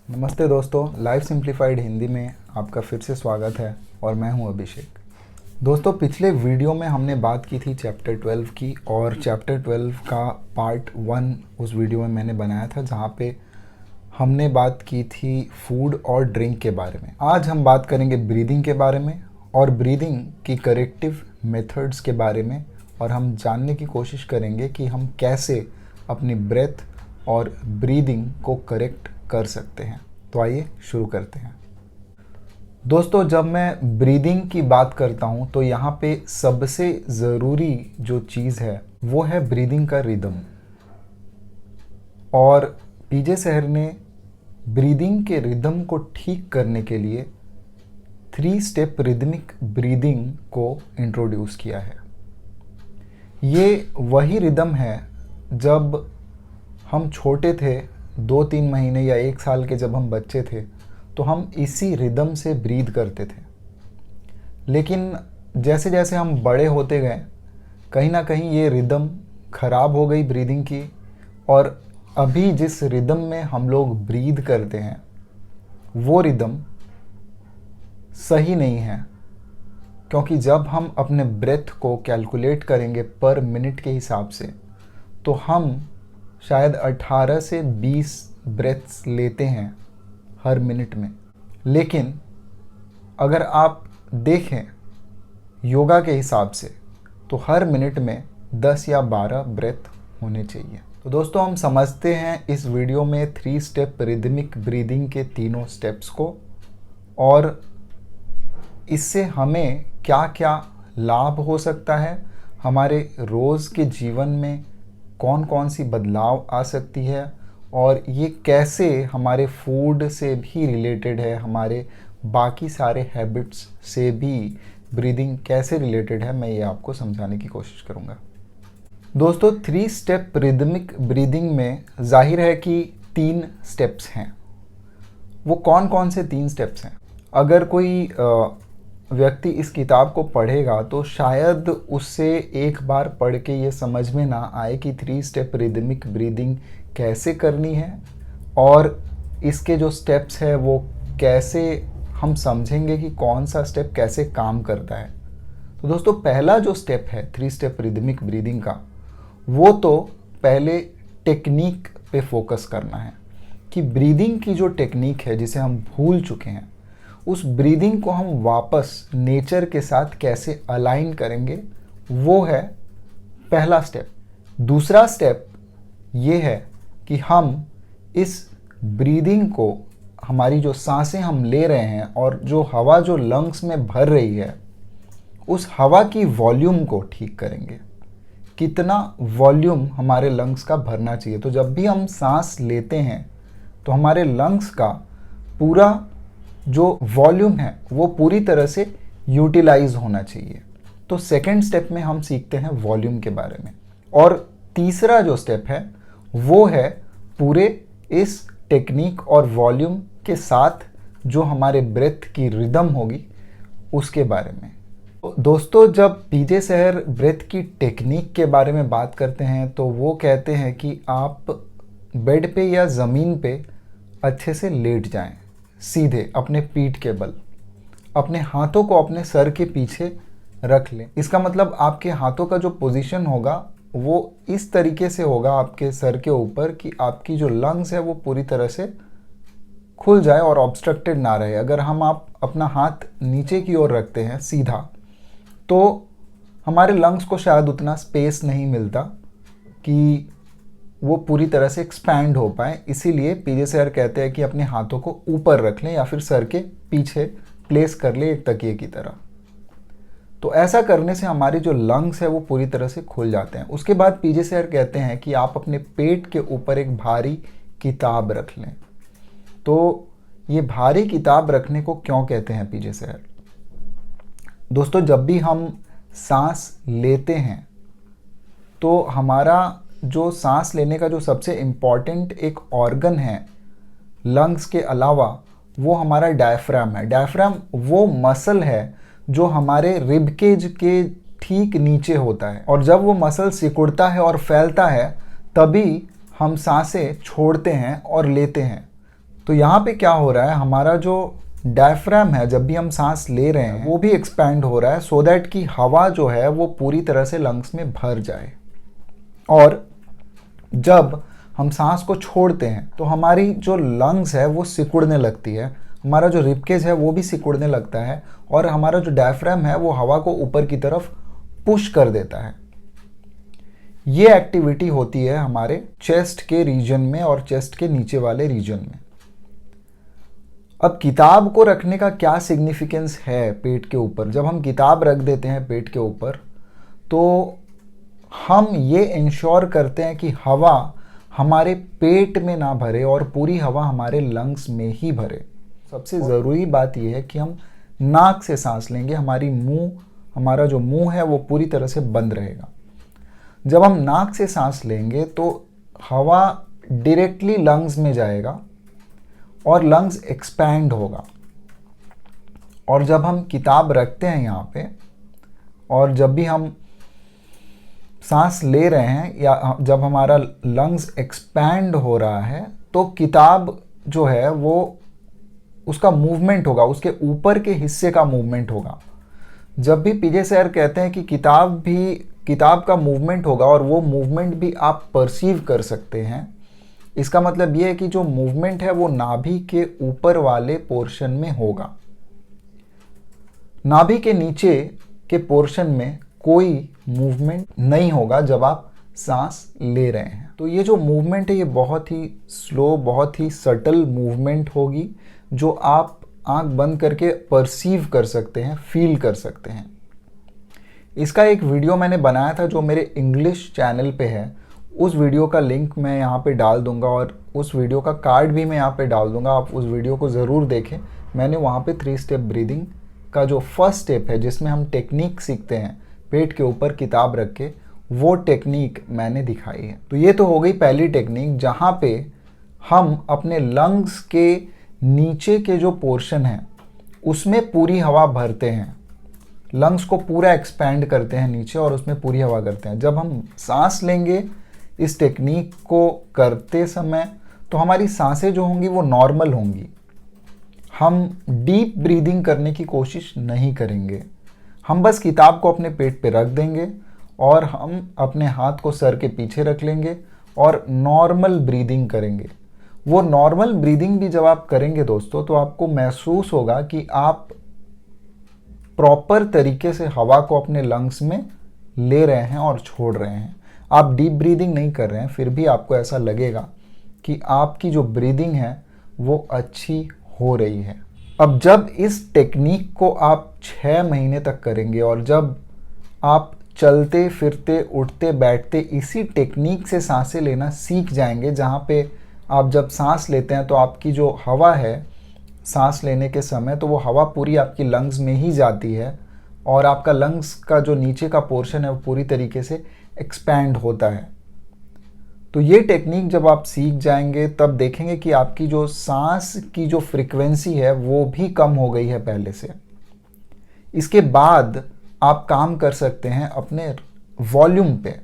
नमस्ते दोस्तों, life simplified Hindi में आपका फिर से स्वागत है और मैं हूं अभिषेक। दोस्तों, पिछले वीडियो में हमने बात की थी चैप्टर 12 की और चैप्टर 12 का पार्ट 1 उस वीडियो में मैंने बनाया था जहां पे हमने बात की थी फूड और ड्रिंक के बारे में। आज हम बात करेंगे ब्रीदिंग के बारे में और ब्रीदिंग की करेक्टिव मेथड्स के बारे में, और हम जानने की कोशिश करेंगे कि हम कैसे अपनी ब्रेथ और ब्रीदिंग को करेक्ट कर सकते हैं। तो आइए शुरू करते हैं। दोस्तों, जब मैं ब्रीदिंग की बात करता हूं तो यहाँ पे सबसे ज़रूरी जो चीज़ है वो है ब्रीदिंग का रिदम। और पीजे सहर ने ब्रीदिंग के रिदम को ठीक करने के लिए 3 स्टेप रिदमिक ब्रीदिंग को इंट्रोड्यूस किया है। ये वही रिदम है जब हम छोटे थे, 2-3 महीने या 1 साल के जब हम बच्चे थे तो हम इसी रिदम से ब्रीद करते थे। लेकिन जैसे जैसे हम बड़े होते गए, कहीं ना कहीं ये रिदम ख़राब हो गई ब्रीदिंग की, और अभी जिस रिदम में हम लोग ब्रीद करते हैं वो रिदम सही नहीं है। क्योंकि जब हम अपने ब्रेथ को कैलकुलेट करेंगे पर मिनट के हिसाब से तो हम शायद 18 से 20 ब्रेथ्स लेते हैं हर मिनट में। लेकिन अगर आप देखें योगा के हिसाब से तो हर मिनट में 10 या 12 ब्रेथ होने चाहिए। तो दोस्तों, हम समझते हैं इस वीडियो में 3 स्टेप रिदमिक ब्रीदिंग के तीनों स्टेप्स को, और इससे हमें क्या क्या लाभ हो सकता है, हमारे रोज़ के जीवन में कौन कौन सी बदलाव आ सकती है, और ये कैसे हमारे फूड से भी रिलेटेड है, हमारे बाकी सारे हैबिट्स से भी ब्रीदिंग कैसे रिलेटेड है, मैं ये आपको समझाने की कोशिश करूँगा। दोस्तों, 3 स्टेप रिदमिक ब्रीदिंग में जाहिर है कि 3 स्टेप्स हैं। वो कौन कौन से 3 स्टेप्स हैं? अगर कोई व्यक्ति इस किताब को पढ़ेगा तो शायद उससे एक बार पढ़ के ये समझ में ना आए कि 3 स्टेप रिदमिक ब्रीदिंग कैसे करनी है, और इसके जो स्टेप्स है वो कैसे हम समझेंगे कि कौन सा स्टेप कैसे काम करता है। तो दोस्तों, पहला जो स्टेप है 3 स्टेप रिदमिक ब्रीदिंग का, वो तो पहले टेक्निक पे फोकस करना है कि ब्रीदिंग की जो टेक्निक है जिसे हम भूल चुके हैं, उस ब्रीदिंग को हम वापस नेचर के साथ कैसे अलाइन करेंगे, वो है पहला स्टेप। दूसरा स्टेप ये है कि हम इस ब्रीदिंग को, हमारी जो सांसें हम ले रहे हैं और जो हवा जो लंग्स में भर रही है, उस हवा की वॉल्यूम को ठीक करेंगे। कितना वॉल्यूम हमारे लंग्स का भरना चाहिए। तो जब भी हम सांस लेते हैं तो हमारे लंग्स का पूरा जो वॉल्यूम है वो पूरी तरह से यूटिलाइज होना चाहिए। तो सेकंड स्टेप में हम सीखते हैं वॉल्यूम के बारे में। और तीसरा जो स्टेप है वो है पूरे इस टेक्निक और वॉल्यूम के साथ जो हमारे ब्रेथ की रिदम होगी उसके बारे में। दोस्तों, जब पीजे सहर ब्रेथ की टेक्निक के बारे में बात करते हैं तो वो कहते हैं कि आप बेड पे या ज़मीन पे अच्छे से लेट जाएं, सीधे अपने पीठ के बल, अपने हाथों को अपने सर के पीछे रख लें। इसका मतलब आपके हाथों का जो पोजीशन होगा वो इस तरीके से होगा आपके सर के ऊपर कि आपकी जो लंग्स है वो पूरी तरह से खुल जाए और ऑब्स्ट्रक्टेड ना रहे। अगर आप अपना हाथ नीचे की ओर रखते हैं सीधा, तो हमारे लंग्स को शायद उतना स्पेस नहीं मिलता कि वो पूरी तरह से एक्सपैंड हो पाए। इसीलिए पीजे सहर कहते हैं कि अपने हाथों को ऊपर रख लें या फिर सर के पीछे प्लेस कर लें एक तकिए की तरह। तो ऐसा करने से हमारी जो लंग्स है वो पूरी तरह से खुल जाते हैं। उसके बाद पीजे सहर कहते हैं कि आप अपने पेट के ऊपर एक भारी किताब रख लें। तो ये भारी किताब रखने को क्यों कहते हैं पीजे सहर? दोस्तों, जब भी हम सांस लेते हैं तो हमारा जो सांस लेने का जो सबसे इम्पॉर्टेंट एक ऑर्गन है लंग्स के अलावा, वो हमारा डायफ्राम है। डायफ्राम वो मसल है जो हमारे रिबकेज के ठीक नीचे होता है, और जब वो मसल सिकुड़ता है और फैलता है तभी हम सांसें छोड़ते हैं और लेते हैं। तो यहाँ पे क्या हो रहा है, हमारा जो डायफ्राम है जब भी हम सांस ले रहे हैं वो भी एक्सपैंड हो रहा है सो दैट कि हवा जो है वो पूरी तरह से लंग्स में भर जाए। और जब हम सांस को छोड़ते हैं तो हमारी जो लंग्स है वो सिकुड़ने लगती है, हमारा जो रिबकेज है वो भी सिकुड़ने लगता है और हमारा जो डायफ्राम है वो हवा को ऊपर की तरफ पुश कर देता है। ये एक्टिविटी होती है हमारे चेस्ट के रीजन में और चेस्ट के नीचे वाले रीजन में। अब किताब को रखने का क्या सिग्निफिकेंस है पेट के ऊपर? जब हम किताब रख देते हैं पेट के ऊपर तो हम ये इंश्योर करते हैं कि हवा हमारे पेट में ना भरे और पूरी हवा हमारे लंग्स में ही भरे। सबसे ज़रूरी बात यह है कि हम नाक से सांस लेंगे, हमारा जो मुंह है वो पूरी तरह से बंद रहेगा। जब हम नाक से सांस लेंगे तो हवा डायरेक्टली लंग्स में जाएगा और लंग्स एक्सपैंड होगा। और जब हम किताब रखते हैं यहाँ पे और जब भी हम सांस ले रहे हैं या जब हमारा लंग्स एक्सपैंड हो रहा है तो किताब जो है वो उसका मूवमेंट होगा, उसके ऊपर के हिस्से का मूवमेंट होगा। जब भी पीजे सर कहते हैं कि किताब का मूवमेंट होगा और वो मूवमेंट भी आप परसीव कर सकते हैं, इसका मतलब ये है कि जो मूवमेंट है वो नाभि के ऊपर वाले पोर्शन में होगा। नाभि के नीचे के पोर्शन में कोई मूवमेंट नहीं होगा जब आप सांस ले रहे हैं। तो ये जो मूवमेंट है ये बहुत ही स्लो, बहुत ही सटल मूवमेंट होगी जो आप आंख बंद करके परसीव कर सकते हैं, फील कर सकते हैं। इसका एक वीडियो मैंने बनाया था जो मेरे इंग्लिश चैनल पे है, उस वीडियो का लिंक मैं यहाँ पे डाल दूंगा और उस वीडियो का कार्ड भी मैं यहाँ पे डाल दूंगा। आप उस वीडियो को ज़रूर देखें। मैंने वहाँ पे 3 स्टेप ब्रीदिंग का जो फर्स्ट स्टेप है जिसमें हम टेक्निक सीखते हैं पेट के ऊपर किताब रख के, वो टेक्निक मैंने दिखाई है। तो ये तो हो गई पहली टेक्निक जहाँ पे हम अपने लंग्स के नीचे के जो पोर्शन है उसमें पूरी हवा भरते हैं, लंग्स को पूरा एक्सपैंड करते हैं नीचे और उसमें पूरी हवा करते हैं। जब हम सांस लेंगे इस टेक्निक को करते समय तो हमारी सांसें जो होंगी वो नॉर्मल होंगी। हम डीप ब्रीदिंग करने की कोशिश नहीं करेंगे, हम बस किताब को अपने पेट पे रख देंगे और हम अपने हाथ को सर के पीछे रख लेंगे और नॉर्मल ब्रीदिंग करेंगे। वो नॉर्मल ब्रीदिंग भी जब आप करेंगे दोस्तों तो आपको महसूस होगा कि आप प्रॉपर तरीके से हवा को अपने लंग्स में ले रहे हैं और छोड़ रहे हैं। आप डीप ब्रीदिंग नहीं कर रहे हैं, फिर भी आपको ऐसा लगेगा कि आपकी जो ब्रीदिंग है वो अच्छी हो रही है। अब जब इस टेक्निक को आप 6 महीने तक करेंगे और जब आप चलते फिरते उठते बैठते इसी टेक्निक से सांसें लेना सीख जाएंगे, जहाँ पे आप जब सांस लेते हैं तो आपकी जो हवा है सांस लेने के समय तो वो हवा पूरी आपकी लंग्स में ही जाती है और आपका लंग्स का जो नीचे का पोर्शन है वो पूरी तरीके से एक्सपैंड होता है। तो ये टेक्निक जब आप सीख जाएंगे तब देखेंगे कि आपकी जो सांस की जो फ्रीक्वेंसी है वो भी कम हो गई है पहले से। इसके बाद आप काम कर सकते हैं अपने वॉल्यूम पे,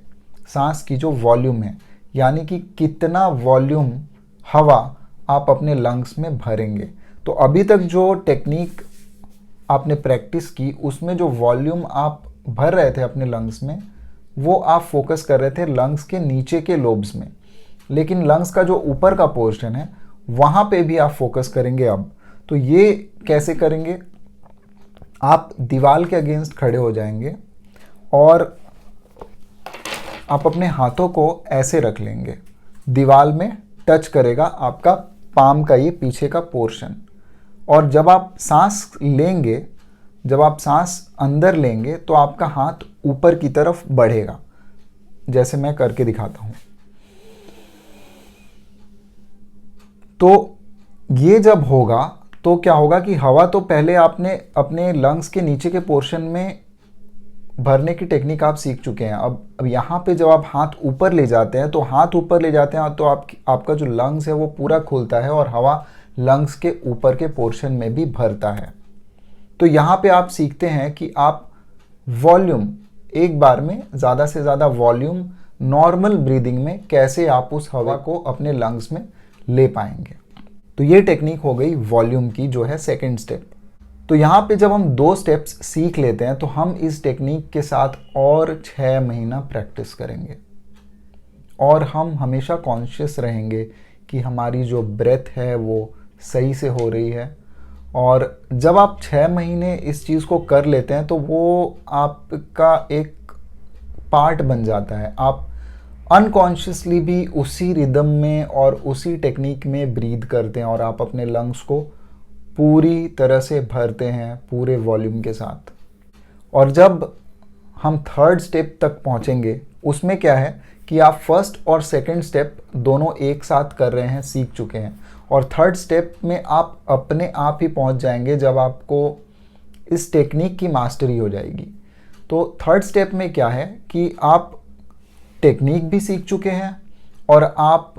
सांस की जो वॉल्यूम है, यानी कि कितना वॉल्यूम हवा आप अपने लंग्स में भरेंगे। तो अभी तक जो टेक्निक आपने प्रैक्टिस की उसमें जो वॉल्यूम आप भर रहे थे अपने लंग्स में वो आप फोकस कर रहे थे लंग्स के नीचे के लोब्स में, लेकिन लंग्स का जो ऊपर का पोर्शन है वहाँ पे भी आप फोकस करेंगे अब। तो ये कैसे करेंगे? आप दीवार के अगेंस्ट खड़े हो जाएंगे और आप अपने हाथों को ऐसे रख लेंगे, दीवार में टच करेगा आपका पाम का ये पीछे का पोर्शन। और जब आप सांस लेंगे, जब आप सांस अंदर लेंगे तो आपका हाथ ऊपर की तरफ बढ़ेगा, जैसे मैं करके दिखाता हूं। तो ये जब होगा तो क्या होगा कि हवा तो पहले आपने अपने लंग्स के नीचे के पोर्शन में भरने की टेक्निक आप सीख चुके हैं। अब यहाँ पे जब आप हाथ ऊपर ले जाते हैं तो हाथ ऊपर ले जाते हैं तो आपका जो लंग्स है वो पूरा खुलता है और हवा लंग्स के ऊपर के पोर्शन में भी भरता है। तो यहाँ पे आप सीखते हैं कि आप वॉल्यूम एक बार में ज़्यादा से ज़्यादा वॉल्यूम नॉर्मल ब्रीदिंग में कैसे आप उस हवा को अपने लंग्स में ले पाएंगे। तो ये टेक्निक हो गई वॉल्यूम की, जो है सेकंड स्टेप। तो यहाँ पे जब हम 2 स्टेप्स सीख लेते हैं तो हम इस टेक्निक के साथ और 6 महीना प्रैक्टिस करेंगे और हम हमेशा कॉन्शियस रहेंगे कि हमारी जो ब्रेथ है वो सही से हो रही है। और जब आप 6 महीने इस चीज़ को कर लेते हैं तो वो आपका एक पार्ट बन जाता है। आप अनकॉन्शियसली भी उसी रिदम में और उसी टेक्निक में ब्रीथ करते हैं और आप अपने लंग्स को पूरी तरह से भरते हैं पूरे वॉल्यूम के साथ। और जब हम 3rd स्टेप तक पहुंचेंगे, उसमें क्या है कि आप फर्स्ट और सेकंड स्टेप दोनों एक साथ कर रहे हैं, सीख चुके हैं। और 3rd स्टेप में आप अपने आप ही पहुंच जाएंगे जब आपको इस टेक्निक की मास्टरी हो जाएगी। तो 3rd स्टेप में क्या है कि आप टेक्निक भी सीख चुके हैं और आप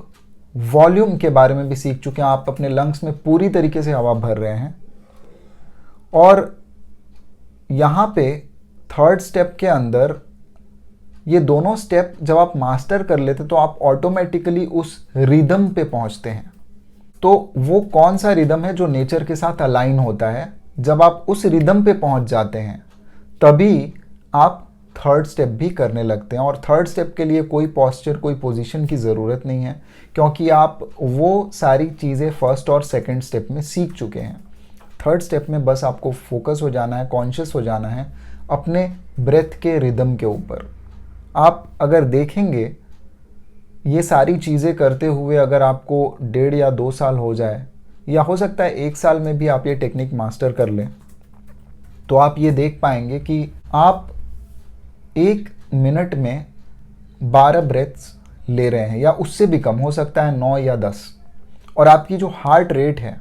वॉल्यूम के बारे में भी सीख चुके हैं। आप अपने लंग्स में पूरी तरीके से हवा भर रहे हैं। और यहाँ पे 3rd स्टेप के अंदर ये दोनों स्टेप जब आप मास्टर कर लेते तो आप ऑटोमेटिकली उस रिदम पे पहुंचते हैं। तो वो कौन सा रिदम है जो नेचर के साथ अलाइन होता है, जब आप उस रिदम पे पहुंच जाते हैं तभी आप 3rd स्टेप भी करने लगते हैं। और 3rd स्टेप के लिए कोई पॉस्चर, कोई पोजीशन की ज़रूरत नहीं है, क्योंकि आप वो सारी चीज़ें फर्स्ट और सेकंड स्टेप में सीख चुके हैं। 3rd स्टेप में बस आपको फोकस हो जाना है, कॉन्शियस हो जाना है अपने ब्रेथ के रिदम के ऊपर। आप अगर देखेंगे ये सारी चीज़ें करते हुए अगर आपको 1.5 या 2 साल हो जाए, या हो सकता है 1 साल में भी आप ये टेक्निक मास्टर कर लें, तो आप ये देख पाएंगे कि आप 1 मिनट में 12 ब्रेथ्स ले रहे हैं, या उससे भी कम, हो सकता है 9 या 10। और आपकी जो हार्ट रेट है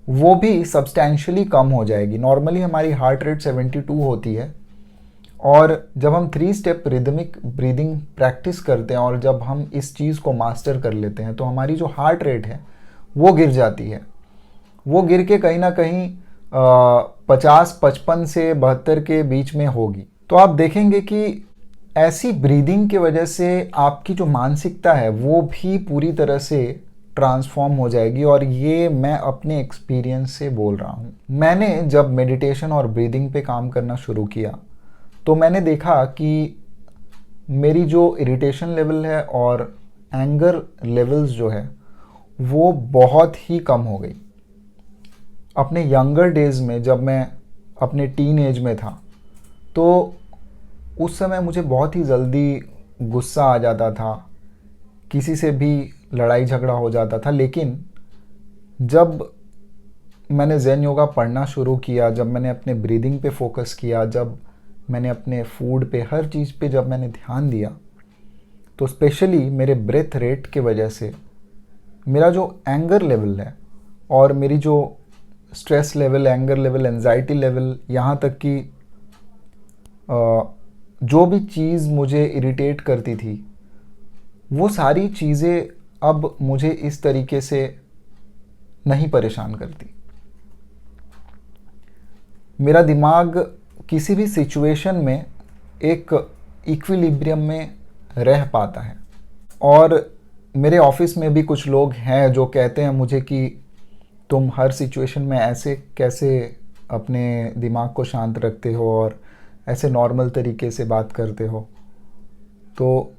वो भी सब्सटैंशियली कम हो जाएगी। नॉर्मली हमारी हार्ट रेट 72 होती है, और जब हम 3 स्टेप रिदमिक ब्रीदिंग प्रैक्टिस करते हैं और जब हम इस चीज़ को मास्टर कर लेते हैं तो हमारी जो हार्ट रेट है वो गिर जाती है। वो गिर के कहीं ना कहीं 50-55 से 72 के बीच में होगी। तो आप देखेंगे कि ऐसी ब्रीदिंग की वजह से आपकी जो मानसिकता है वो भी पूरी तरह से ट्रांसफॉर्म हो जाएगी। और ये मैं अपने एक्सपीरियंस से बोल रहा हूँ। मैंने जब मेडिटेशन और ब्रीदिंग पे काम करना शुरू किया तो मैंने देखा कि मेरी जो इरिटेशन लेवल है और एंगर लेवल्स जो है वो बहुत ही कम हो गई। अपने यंगर डेज़ में जब मैं अपने टीन एज में था तो उस समय मुझे बहुत ही जल्दी गुस्सा आ जाता था, किसी से भी लड़ाई झगड़ा हो जाता था। लेकिन जब मैंने ज़ेन योगा पढ़ना शुरू किया, जब मैंने अपने ब्रीदिंग पे फोकस किया, जब मैंने अपने फूड पे, हर चीज़ पे जब मैंने ध्यान दिया, तो स्पेशली मेरे ब्रेथ रेट के वजह से मेरा जो एंगर लेवल है और मेरी जो stress level, anger level, anxiety level, यहाँ तक कि जो भी चीज़ मुझे इरिटेट करती थी वो सारी चीज़ें अब मुझे इस तरीके से नहीं परेशान करती। मेरा दिमाग किसी भी सिचुएशन में एक इक्विलिब्रियम में रह पाता है। और मेरे ऑफिस में भी कुछ लोग हैं जो कहते हैं मुझे कि तुम हर सिचुएशन में ऐसे कैसे अपने दिमाग को शांत रखते हो और ऐसे नॉर्मल तरीके से बात करते हो। तो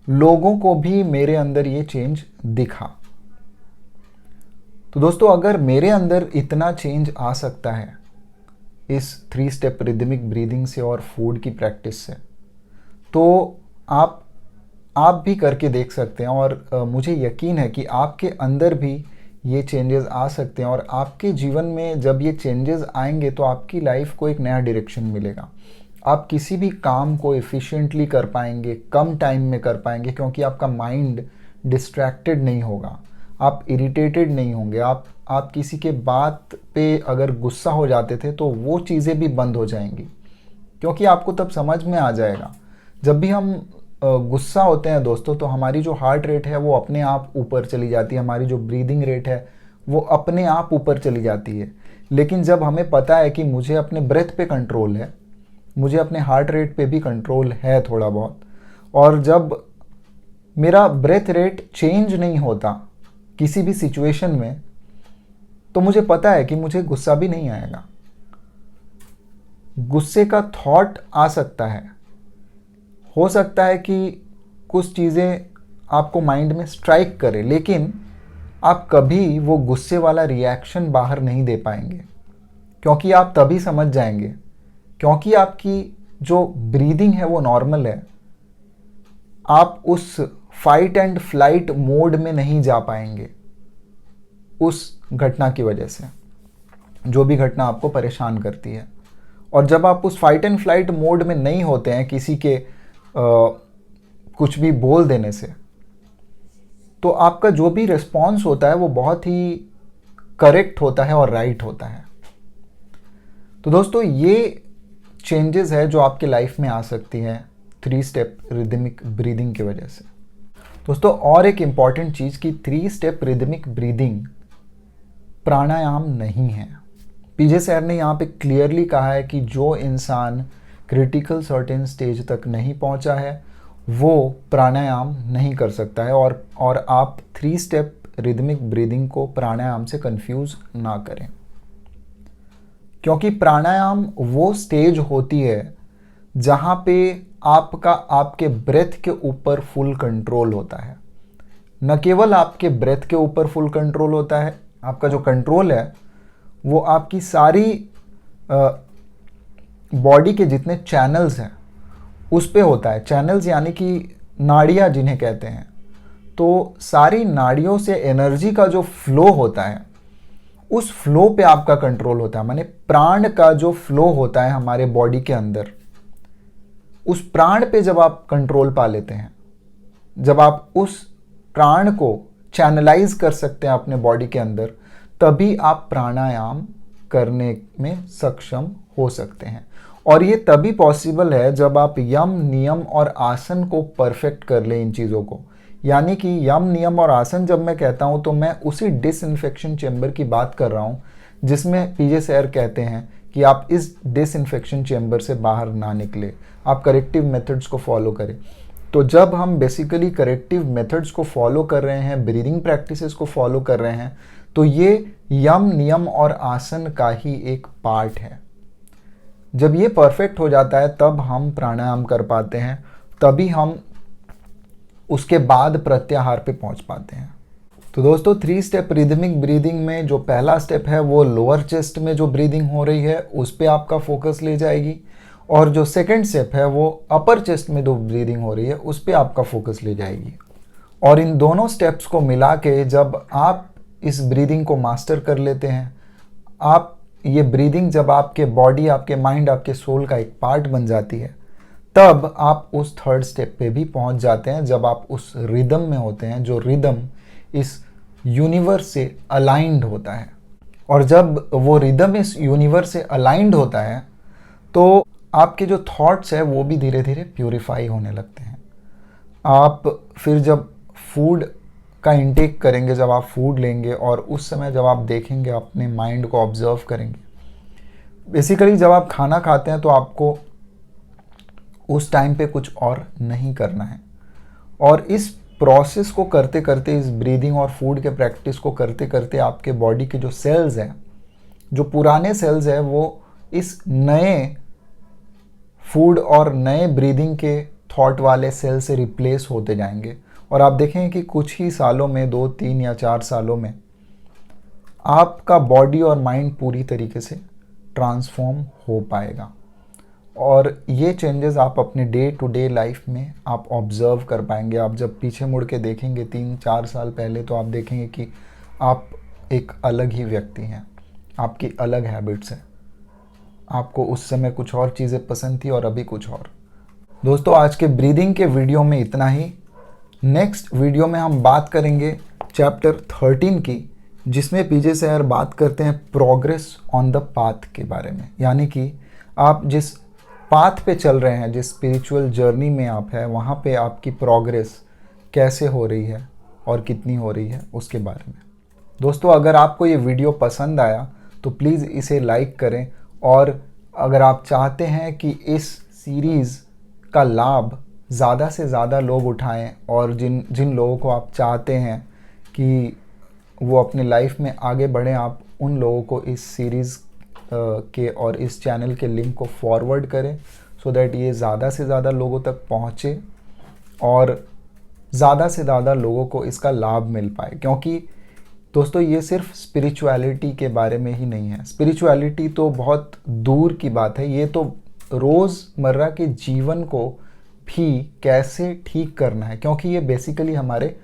लोगों को भी मेरे अंदर ये चेंज दिखा। तो दोस्तों, अगर मेरे अंदर इतना चेंज आ सकता है इस 3 स्टेप रिदमिक ब्रीदिंग से और फूड की प्रैक्टिस से, तो आप भी करके देख सकते हैं। और मुझे यकीन है कि आपके अंदर भी ये चेंजेस आ सकते हैं। और आपके जीवन में जब ये चेंजेस आएंगे तो आपकी लाइफ को एक नया डायरेक्शन मिलेगा। आप किसी भी काम को एफिशिएंटली कर पाएंगे, कम टाइम में कर पाएंगे, क्योंकि आपका माइंड डिस्ट्रैक्टेड नहीं होगा, आप इरिटेटेड नहीं होंगे। आप किसी के बात पे अगर गुस्सा हो जाते थे तो वो चीज़ें भी बंद हो जाएंगी, क्योंकि आपको तब समझ में आ जाएगा। जब भी हम गुस्सा होते हैं दोस्तों, तो हमारी जो हार्ट रेट है वो अपने आप ऊपर चली जाती है, हमारी जो ब्रीदिंग रेट है वो अपने आप ऊपर चली जाती है। लेकिन जब हमें पता है कि मुझे अपने ब्रेथ पे कंट्रोल है, मुझे अपने हार्ट रेट पे भी कंट्रोल है थोड़ा बहुत, और जब मेरा ब्रेथ रेट चेंज नहीं होता किसी भी सिचुएशन में, तो मुझे पता है कि मुझे गुस्सा भी नहीं आएगा। गुस्से का थॉट आ सकता है, हो सकता है कि कुछ चीज़ें आपको माइंड में स्ट्राइक करे, लेकिन आप कभी वो गुस्से वाला रिएक्शन बाहर नहीं दे पाएंगे, क्योंकि आप तभी समझ जाएंगे, क्योंकि आपकी जो ब्रीदिंग है वो नॉर्मल है। आप उस फाइट एंड फ्लाइट मोड में नहीं जा पाएंगे उस घटना की वजह से, जो भी घटना आपको परेशान करती है। और जब आप उस फाइट एंड फ्लाइट मोड में नहीं होते हैं किसी के कुछ भी बोल देने से, तो आपका जो भी रिस्पॉन्स होता है वो बहुत ही करेक्ट होता है और राइट होता है। तो दोस्तों, ये चेंजेस है जो आपके लाइफ में आ सकती हैं 3 स्टेप रिदमिक ब्रीदिंग की वजह से। दोस्तों, और एक इम्पॉर्टेंट चीज़ कि 3 स्टेप रिदमिक ब्रीदिंग प्राणायाम नहीं है। पीजे सर ने यहाँ पे क्लियरली कहा है कि जो इंसान क्रिटिकल सर्टेन स्टेज तक नहीं पहुँचा है वो प्राणायाम नहीं कर सकता है। और आप 3 स्टेप रिदमिक ब्रीदिंग को प्राणायाम से कंफ्यूज ना करें, क्योंकि प्राणायाम वो स्टेज होती है जहाँ पे आपका आपके ब्रेथ के ऊपर फुल कंट्रोल होता है। न केवल आपके ब्रेथ के ऊपर फुल कंट्रोल होता है, आपका जो कंट्रोल है वो आपकी सारी बॉडी के जितने चैनल्स हैं उस पे होता है। चैनल्स यानी कि नाड़ियाँ जिन्हें कहते हैं। तो सारी नाड़ियों से एनर्जी का जो फ्लो होता है उस फ्लो पे आपका कंट्रोल होता है। माने प्राण का जो फ्लो होता है हमारे बॉडी के अंदर, उस प्राण पे जब आप कंट्रोल पा लेते हैं, जब आप उस प्राण को चैनलाइज कर सकते हैं अपने बॉडी के अंदर, तभी आप प्राणायाम करने में सक्षम हो सकते हैं। और ये तभी पॉसिबल है जब आप यम, नियम और आसन को परफेक्ट कर लें इन चीज़ों को। यानी कि यम, नियम और आसन जब मैं कहता हूँ तो मैं उसी डिसइंफेक्शन चेंबर की बात कर रहा हूँ जिसमें पीजे सर कहते हैं कि आप इस डिसइंफेक्शन चेंबर से बाहर ना निकले, आप करेक्टिव मेथड्स को फॉलो करें। तो जब हम बेसिकली करेक्टिव मेथड्स को फॉलो कर रहे हैं, ब्रीदिंग प्रैक्टिसेस को फॉलो कर रहे हैं, तो ये यम, नियम और आसन का ही एक पार्ट है। जब ये परफेक्ट हो जाता है तब हम प्राणायाम कर पाते हैं, तभी हम उसके बाद प्रत्याहार पे पहुंच पाते हैं। तो दोस्तों, 3 स्टेप रिदमिक ब्रीदिंग में जो पहला स्टेप है वो लोअर चेस्ट में जो ब्रीदिंग हो रही है उस पे आपका फोकस ले जाएगी, और जो सेकंड स्टेप है वो अपर चेस्ट में जो ब्रीदिंग हो रही है उस पे आपका फोकस ले जाएगी। और इन दोनों स्टेप्स को मिला के जब आप इस ब्रीदिंग को मास्टर कर लेते हैं, आप ये ब्रीदिंग जब आपके बॉडी, आपके माइंड, आपके सोल का एक पार्ट बन जाती है, तब आप उस थर्ड स्टेप पे भी पहुंच जाते हैं जब आप उस रिदम में होते हैं, जो रिदम इस यूनिवर्स से अलाइंड होता है। और जब वो रिदम इस यूनिवर्स से अलाइंड होता है तो आपके जो थॉट्स है वो भी धीरे धीरे प्यूरिफाई होने लगते हैं। आप फिर जब फूड का इंटेक करेंगे, जब आप फूड लेंगे और उस समय जब आप देखेंगे, अपने माइंड को ऑब्जर्व करेंगे, बेसिकली जब आप खाना खाते हैं तो आपको उस टाइम पे कुछ और नहीं करना है। और इस प्रोसेस को करते करते, इस ब्रीदिंग और फूड के प्रैक्टिस को करते करते आपके बॉडी के जो सेल्स हैं, जो पुराने सेल्स हैं, वो इस नए फूड और नए ब्रीदिंग के थॉट वाले सेल से रिप्लेस होते जाएंगे। और आप देखेंगे कि कुछ ही सालों में, 2, 3 या 4 सालों में आपका बॉडी और माइंड पूरी तरीके से ट्रांसफॉर्म हो पाएगा। और ये चेंजेस आप अपने डे टू डे लाइफ में आप ऑब्ज़र्व कर पाएंगे। आप जब पीछे मुड़ के देखेंगे 3-4 साल पहले, तो आप देखेंगे कि आप एक अलग ही व्यक्ति हैं, आपकी अलग हैबिट्स हैं, आपको उस समय कुछ और चीज़ें पसंद थी और अभी कुछ और। दोस्तों, आज के ब्रीदिंग के वीडियो में इतना ही। नेक्स्ट वीडियो में हम बात करेंगे चैप्टर 13 की, जिसमें पीजे सर बात करते हैं प्रोग्रेस ऑन द पाथ के बारे में। यानी कि आप जिस पाथ पे चल रहे हैं, जिस स्पिरिचुअल जर्नी में आप हैं, वहाँ पे आपकी प्रोग्रेस कैसे हो रही है और कितनी हो रही है, उसके बारे में। दोस्तों, अगर आपको ये वीडियो पसंद आया तो प्लीज़ इसे लाइक करें, और अगर आप चाहते हैं कि इस सीरीज़ का लाभ ज़्यादा से ज़्यादा लोग उठाएं, और जिन लोगों को आप चाहते हैं कि वो अपने लाइफ में आगे बढ़ें, आप उन लोगों को इस सीरीज़ के और इस चैनल के लिंक को फॉरवर्ड करें, सो दैट ये ज़्यादा से ज़्यादा लोगों तक पहुँचे और ज़्यादा से ज़्यादा लोगों को इसका लाभ मिल पाए। क्योंकि दोस्तों ये सिर्फ स्पिरिचुअलिटी के बारे में ही नहीं है, स्पिरिचुअलिटी तो बहुत दूर की बात है, ये तो रोज़मर्रा के जीवन को भी कैसे ठीक करना है, क्योंकि ये बेसिकली हमारे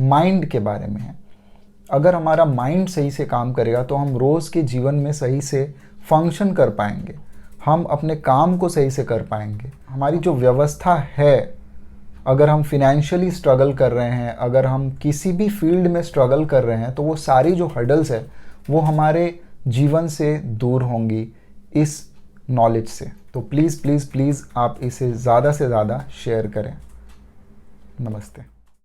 माइंड के बारे में है। अगर हमारा माइंड सही से काम करेगा तो हम रोज़ के जीवन में सही से फंक्शन कर पाएंगे, हम अपने काम को सही से कर पाएंगे। हमारी जो व्यवस्था है, अगर हम फिनेंशियली स्ट्रगल कर रहे हैं, अगर हम किसी भी फील्ड में स्ट्रगल कर रहे हैं, तो वो सारी जो हर्डल्स है वो हमारे जीवन से दूर होंगी इस नॉलेज से। तो प्लीज़ प्लीज़ प्लीज़ आप इसे ज़्यादा से ज़्यादा शेयर करें। नमस्ते।